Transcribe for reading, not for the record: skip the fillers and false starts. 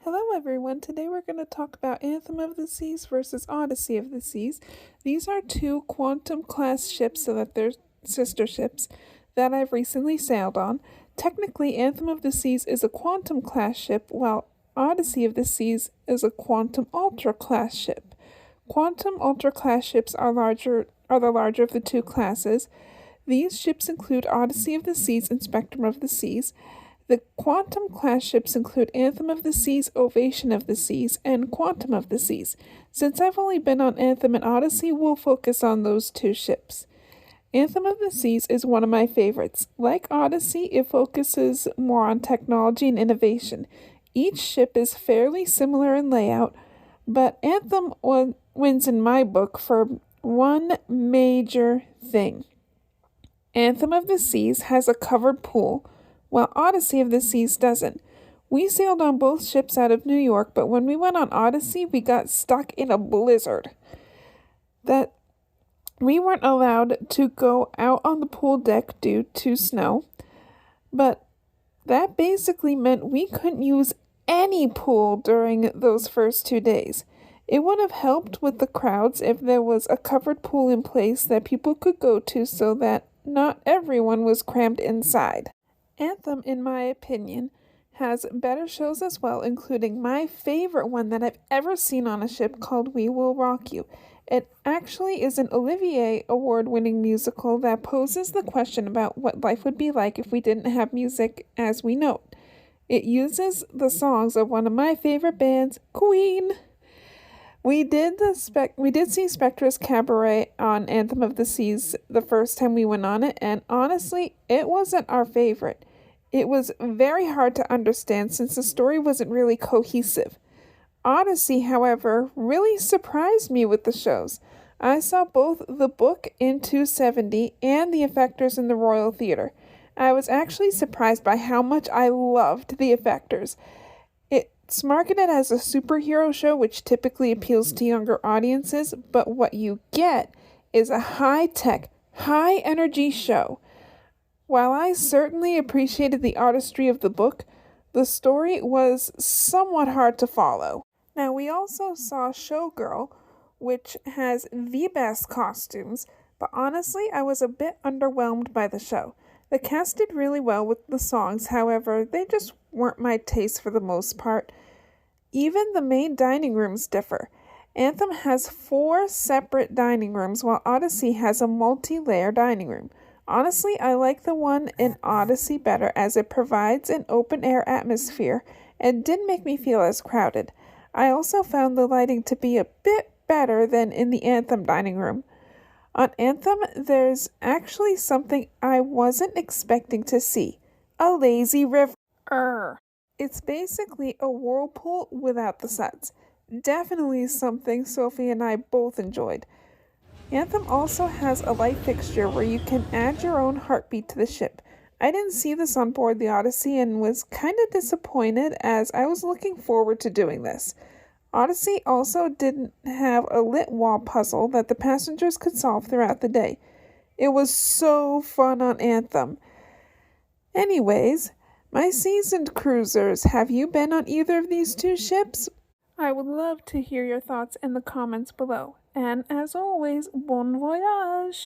Hello everyone, today we're going to talk about Anthem of the Seas versus Odyssey of the Seas. These are two quantum class ships, so that they're sister ships, that I've recently sailed on. Technically, Anthem of the Seas is a quantum class ship, while Odyssey of the Seas is a quantum ultra class ship. Quantum ultra class ships are the larger of the two classes. These ships include Odyssey of the Seas and Spectrum of the Seas. The Quantum class ships include Anthem of the Seas, Ovation of the Seas, and Quantum of the Seas. Since I've only been on Anthem and Odyssey, we'll focus on those two ships. Anthem of the Seas is one of my favorites. Like Odyssey, it focuses more on technology and innovation. Each ship is fairly similar in layout, but Anthem wins in my book for one major thing. Anthem of the Seas has a covered pool, while Odyssey of the Seas doesn't. We sailed on both ships out of New York, but when we went on Odyssey, we got stuck in a blizzard. That we weren't allowed to go out on the pool deck due to snow, but that basically meant we couldn't use any pool during those first 2 days. It would have helped with the crowds if there was a covered pool in place that people could go to so that not everyone was crammed inside. Anthem, in my opinion, has better shows as well, including my favorite one that I've ever seen on a ship called We Will Rock You. It actually is an Olivier Award-winning musical that poses the question about what life would be like if we didn't have music as we know it. It uses the songs of one of my favorite bands, Queen. We did see Spectra's Cabaret on Anthem of the Seas the first time we went on it, and honestly, it wasn't our favorite. It was very hard to understand since the story wasn't really cohesive. Odyssey, however, really surprised me with the shows. I saw both the book in 270 and the effectors in the Royal Theatre. I was actually surprised by how much I loved the effectors. It's marketed as a superhero show, which typically appeals to younger audiences, but what you get is a high-tech, high-energy show. While I certainly appreciated the artistry of the book, the story was somewhat hard to follow. Now, we also saw Showgirl, which has the best costumes, but honestly, I was a bit underwhelmed by the show. The cast did really well with the songs, however, they just weren't my taste for the most part. Even the main dining rooms differ. Anthem has 4 separate dining rooms, while Odyssey has a multi-layer dining room. Honestly, I like the one in Odyssey better as it provides an open-air atmosphere and didn't make me feel as crowded. I also found the lighting to be a bit better than in the Anthem dining room. On Anthem, there's actually something I wasn't expecting to see. A lazy river. It's basically a whirlpool without the suds. Definitely something Sophie and I both enjoyed. Anthem also has a light fixture where you can add your own heartbeat to the ship. I didn't see this on board the Odyssey and was kind of disappointed as I was looking forward to doing this. Odyssey also didn't have a lit wall puzzle that the passengers could solve throughout the day. It was so fun on Anthem. Anyways, my seasoned cruisers, have you been on either of these two ships? I would love to hear your thoughts in the comments below. And as always, bon voyage!